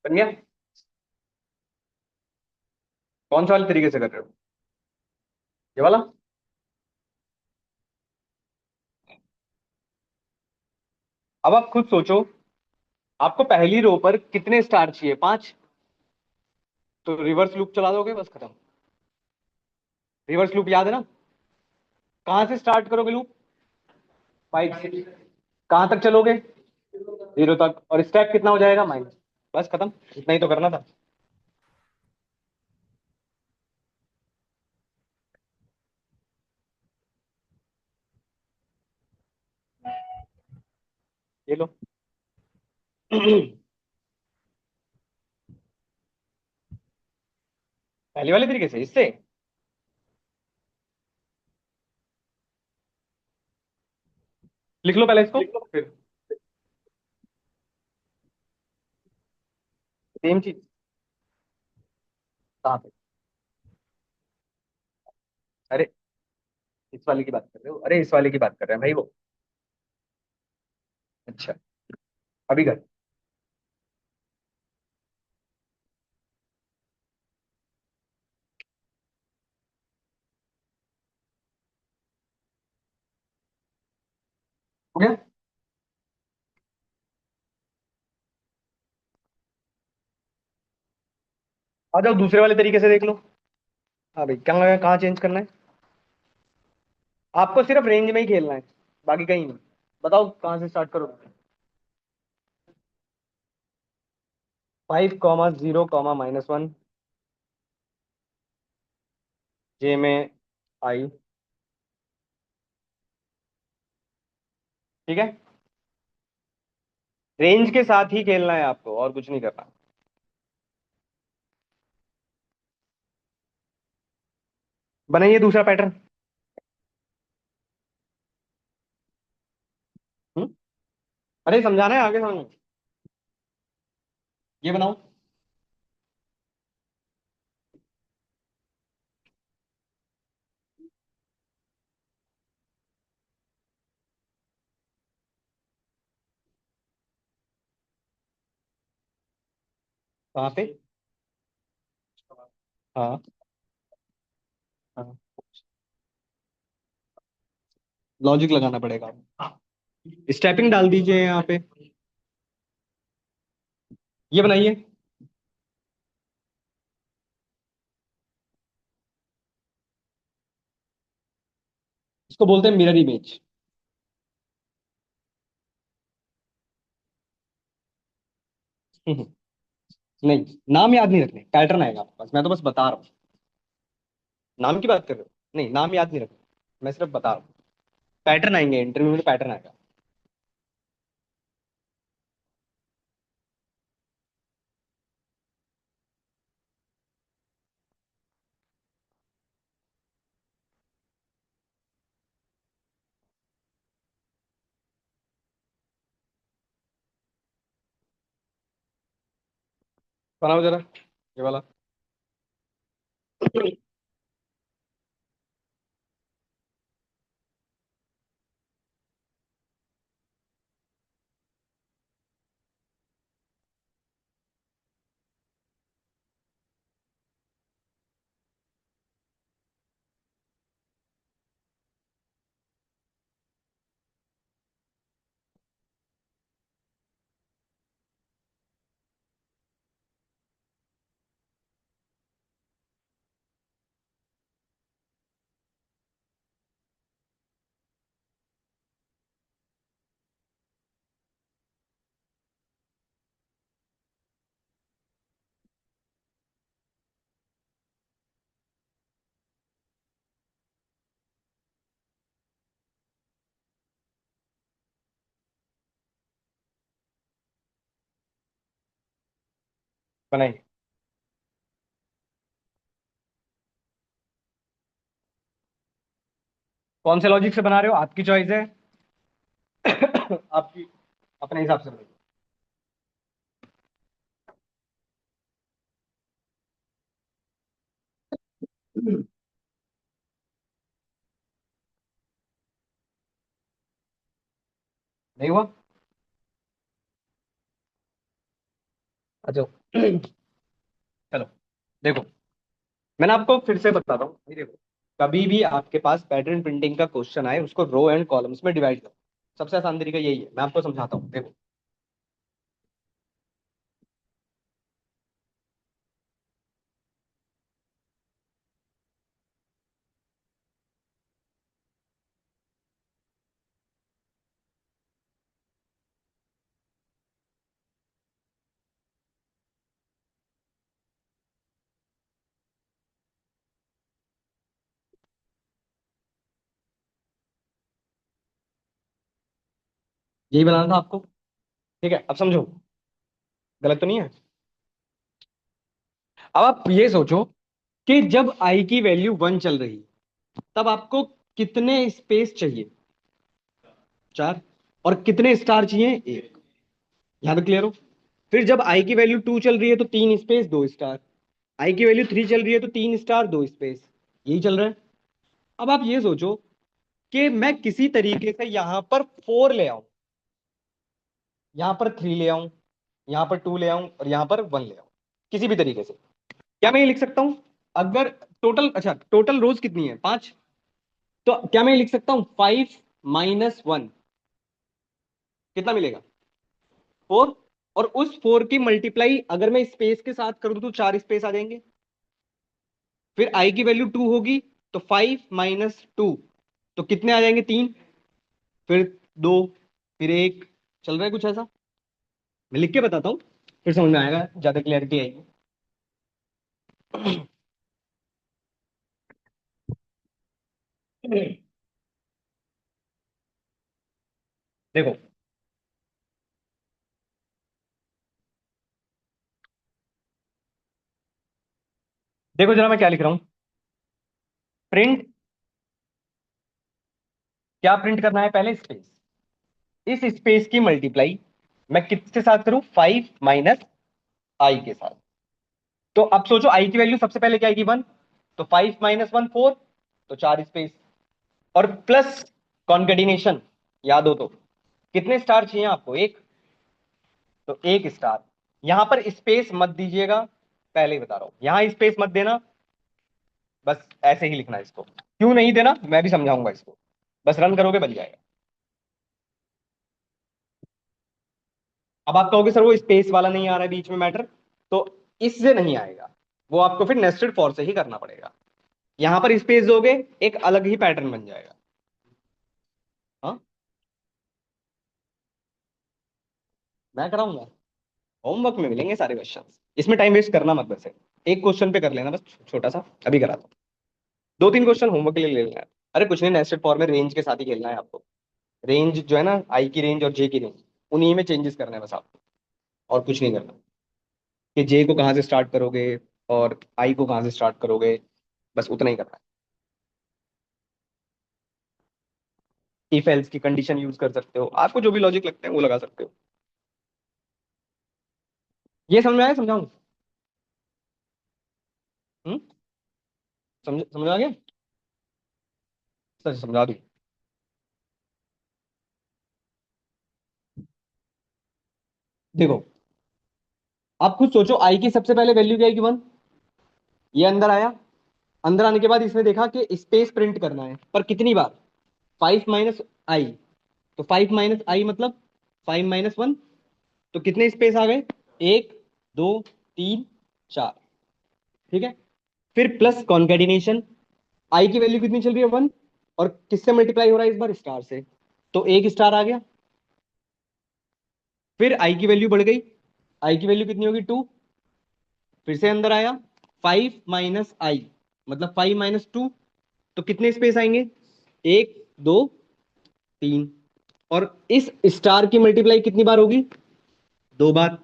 बन गया। कौन सा वाले तरीके से कर रहे हो? ये वाला। अब आप खुद सोचो, आपको पहली रो पर कितने स्टार चाहिए? 5। तो रिवर्स लूप चला दोगे, बस खत्म। रिवर्स लूप याद है ना? कहां से स्टार्ट करोगे लूप? 5 से। कहां तक चलोगे? 0 तक। और स्टेप कितना हो जाएगा? माइनस। बस खत्म। इतना ही तो करना था। ये लो। पहले वाले तरीके से इससे लिख लो पहले इसको, फिर सेम चीज। कहाँ पे? अरे, इस वाले की बात कर रहे हो? अरे इस वाले की बात कर रहे हैं भाई वो। अच्छा, अभी कर। हो गया। आ जाओ दूसरे वाले तरीके से देख लो। हाँ भाई, कहाँ कहाँ चेंज करना है? आपको सिर्फ रेंज में ही खेलना है, बाकी कहीं नहीं। बताओ कहाँ से स्टार्ट करोगे? 5, 0, -1। जे में आई। ठीक है। रेंज के साथ ही खेलना है आपको, और कुछ नहीं करना। बनाइए दूसरा पैटर्न। हम्म। अरे समझाना है, आगे समझो। ये बनाओ। कहाँ पे? हाँ। हाँ, लॉजिक लगाना पड़ेगा। स्टेपिंग डाल दीजिए यहाँ पे। ये बनाइए। इसको बोलते हैं मिरर इमेज। नहीं, नाम याद नहीं रखने, पैटर्न आएगा आपके पास। मैं तो बस बता रहा हूँ। नाम की बात कर रहे हो? नहीं, नाम याद नहीं रखना। मैं सिर्फ बता रहा हूँ। पैटर्न आएंगे इंटरव्यू में, पैटर्न आएगा। बनाओ जरा, ये वाला। बनाइए। कौन से लॉजिक से बना रहे हो? आपकी चॉइस है। आपकी, अपने हिसाब से बनाइए। नहीं हुआ? अच्छा। चलो देखो, मैंने आपको फिर से बताता हूँ, ये देखो, कभी भी आपके पास पैटर्न प्रिंटिंग का क्वेश्चन आए उसको रो एंड कॉलम्स में डिवाइड करो। सबसे आसान तरीका यही है, मैं आपको समझाता हूँ, देखो। यही बनाना था आपको। ठीक है, अब समझो, गलत तो नहीं है। अब आप ये सोचो कि जब आई की वैल्यू 1 चल रही, तब आपको कितने स्पेस चाहिए? 4। और कितने स्टार चाहिए? 1। यहां तक क्लियर हो? फिर जब आई की वैल्यू 2 चल रही है तो 3 स्पेस 2 स्टार। आई की वैल्यू 3 चल रही है तो 3 स्टार 2 स्पेस। यही चल रहा है। अब आप ये सोचो कि मैं किसी तरीके से यहां पर 4 ले आऊं, यहां पर 3 ले आऊं, यहां पर 2 ले आऊं और यहां पर 1 ले आऊं, किसी भी तरीके से। क्या मैं ये लिख सकता हूं? अगर टोटल, अच्छा, टोटल रोज कितनी है? 5। तो क्या मैं ये लिख सकता हूं 5 - 1 कितना मिलेगा? 4। और उस 4 की मल्टीप्लाई अगर मैं स्पेस के साथ करूं तो 4 स्पेस आ जाएंगे। फिर आई की वैल्यू 2 होगी, तो 5 - 2 तो कितने आ जाएंगे? 3। फिर 2, फिर 1। चल रहा है कुछ ऐसा? मैं लिख के बताता हूँ, फिर समझ में आएगा, ज्यादा क्लैरिटी आएगी। देखो, देखो जरा मैं क्या लिख रहा हूँ। प्रिंट, क्या प्रिंट करना है? पहले स्पेस। इस स्पेस की मल्टीप्लाई मैं किसके साथ करूं? 5 - I के साथ। तो अब सोचो, आई की वैल्यू सबसे पहले क्या आएगी? 1। तो 5 - 1 4, तो 4 स्पेस। और प्लस कॉन्केटिनेशन, याद हो तो कितने स्टार चाहिए आपको? 1। तो 1 स्टार। यहां पर स्पेस मत दीजिएगा, पहले ही बता रहा हूं, यहां स्पेस मत देना। बस ऐसे ही लिखना है इसको। क्यों नहीं देना मैं भी समझाऊंगा इसको, बस रन करोगे बन जाएगा। अब आप कहोगे सर वो स्पेस वाला नहीं आ रहा है बीच में मैटर, तो इससे नहीं आएगा, वो आपको फिर नेस्टेड फॉर से ही करना पड़ेगा। यहां पर स्पेस दोगे, एक अलग ही पैटर्न बन जाएगा। हाँ, मैं कराऊंगा। होमवर्क में मिलेंगे सारे क्वेश्चन, इसमें टाइम वेस्ट करना मत। वैसे एक क्वेश्चन पे कर लेना बस, छोटा सा अभी कराता हूँ। 2-3 क्वेश्चन होमवर्क के लिए ले लेना है। अरे कुछ नहीं, नेस्टेड फॉर में रेंज के साथ ही खेलना है आपको। रेंज जो है ना, आई की रेंज और जे की रेंज, उन्हीं में चेंजेस करना है बस आपको, और कुछ नहीं करना। कि जे को कहाँ से स्टार्ट करोगे और आई को कहाँ से स्टार्ट करोगे, बस उतना ही करना है। इफ एल्स की कंडीशन यूज कर सकते हो, आपको जो भी लॉजिक लगता है वो लगा सकते हो। ये समझ में आया? समझाऊं? हम्म, समझ समझ आ गया? सर समझा दूं? देखो, आप खुद सोचो, आई की सबसे पहले वैल्यू क्या आएगी? 1। ये अंदर आया, अंदर आने के बाद इसने देखा कि स्पेस प्रिंट करना है, पर कितनी बार? 5 - I। तो 5 - I मतलब 5 - 1, तो कितने स्पेस आ गए? 1, 2, 3, 4। ठीक है। फिर प्लस कॉन्केटिनेशन, आई की वैल्यू कितनी चल रही है? 1। और किससे मल्टीप्लाई हो रहा है इस बार? स्टार से। तो 1 स्टार आ गया। फिर आई की वैल्यू बढ़ गई, आई की वैल्यू कितनी होगी? 2। फिर से अंदर आया, 5 - I मतलब 5 - 2, तो कितने स्पेस आएंगे? 1, 2, 3। और इस स्टार की मल्टीप्लाई कितनी बार होगी? 2 बार।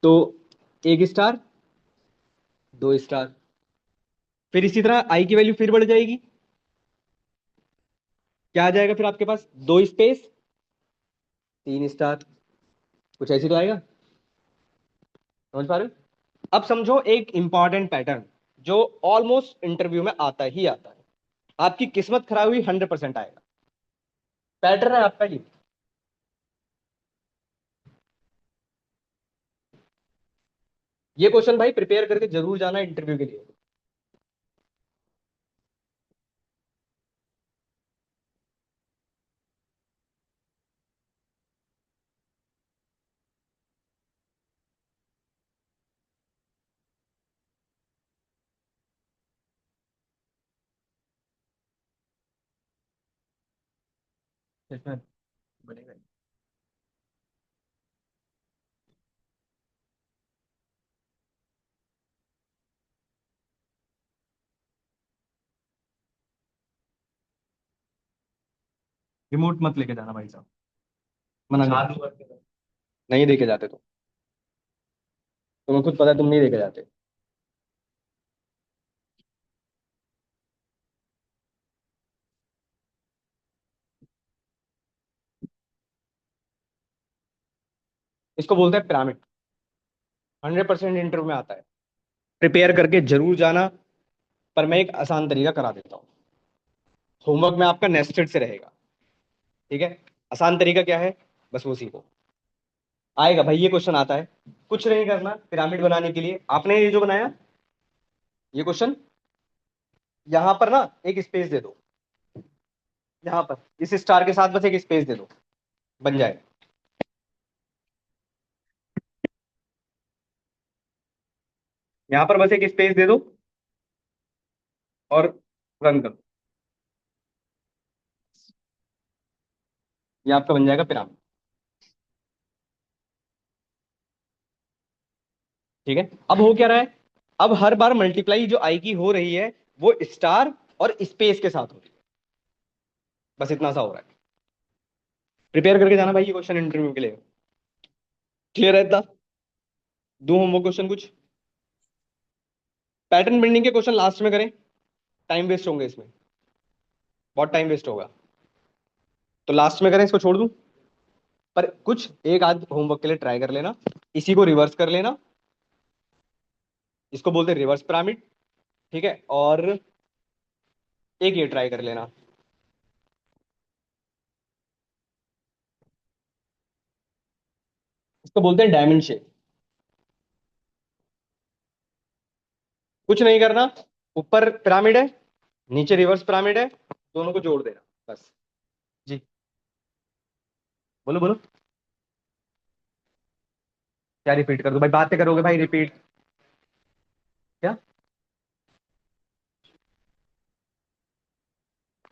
तो 1 स्टार, 2 स्टार। फिर इसी तरह आई की वैल्यू फिर बढ़ जाएगी। क्या आ जाएगा फिर आपके पास? 2 स्पेस, 3 स्टार। कुछ ऐसी तो आएगा, समझ पा रहे हो? अब समझो एक इंपॉर्टेंट पैटर्न जो ऑलमोस्ट इंटरव्यू में आता ही आता है। आपकी किस्मत खराब हुई, 100% आएगा। पैटर्न है आपका ये। ये क्वेश्चन भाई प्रिपेयर करके जरूर जाना इंटरव्यू के लिए। इसमें बनेगा। रिमोट मत लेके जाना भाई साहब, मना कर। नहीं लेके जाते तो, तुम्हें खुद पता है तुम नहीं लेके जाते। इसको बोलते हैं पिरामिड। 100% इंटरव्यू में आता है। प्रिपेयर करके जरूर जाना। पर मैं एक आसान तरीका करा देता हूँ। होमवर्क में आपका नेस्टेड से रहेगा। ठीक है। आसान तरीका क्या है, बस वो सीखो। आएगा भाई, ये क्वेश्चन आता है। कुछ नहीं करना, पिरामिड बनाने के लिए आपने ये जो बनाया, ये क्वेश्चन, यहां पर ना एक स्पेस दे दो। यहां पर इस स्टार के साथ बस एक स्पेस दे दो, बन जाए। यहां पर बस एक स्पेस दे दो और रन करो। ये आपका बन जाएगा पिरामिड। ठीक है। अब हो क्या रहा है, अब हर बार मल्टीप्लाई जो आई की हो रही है, वो स्टार और स्पेस के साथ हो रही है। बस इतना सा हो रहा है। प्रिपेयर करके जाना भाई ये क्वेश्चन इंटरव्यू के लिए। क्लियर है इतना? दो होमवर्क क्वेश्चन कुछ। पैटर्न बिल्डिंग के क्वेश्चन लास्ट में करें, टाइम वेस्ट होंगे इसमें, बहुत टाइम वेस्ट होगा। तो लास्ट में करें, इसको छोड़ दूं। पर कुछ एक आध होमवर्क के लिए ट्राई कर लेना। इसी को रिवर्स कर लेना। इसको बोलते हैं रिवर्स पिरामिड। ठीक है। और एक ये ट्राई कर लेना। इसको बोलते हैं डायमंड शेप। कुछ नहीं करना, ऊपर पिरामिड है, नीचे रिवर्स पिरामिड है, दोनों को जोड़ देना बस। जी, बोलो बोलो। क्या रिपीट कर दो भाई, बातें करोगे भाई रिपीट। क्या?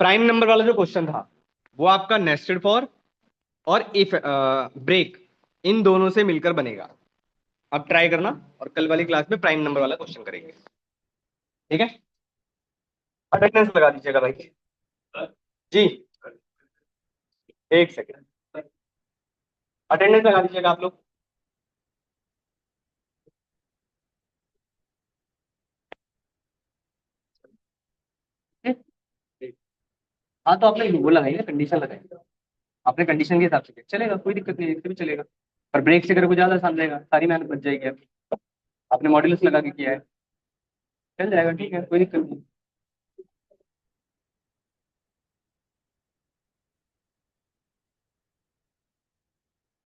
प्राइम नंबर वाला जो क्वेश्चन था, वो आपका नेस्टेड फॉर और इफ ब्रेक, इन दोनों से मिलकर बनेगा। अब ट्राई करना, और कल वाली क्लास में प्राइम नंबर वाला क्वेश्चन करेंगे। ठीक है। अटेंडेंस लगा दीजिएगा भाई। जी, एक सेकेंड। अटेंडेंस लगा दीजिएगा आप लोग। हाँ तो आपने वो लगाई ना, कंडीशन लगाई। आपने कंडीशन के हिसाब से किया, चलेगा, कोई दिक्कत नहीं है, इससे भी चलेगा। पर ब्रेक से अगर कुछ ज्यादा आसान रहेगा, सारी मेहनत बच जाएगी आपकी। आपने मॉड्यूलस लगा के किया है, चल जाएगा, ठीक है, कोई दिक्कत नहीं।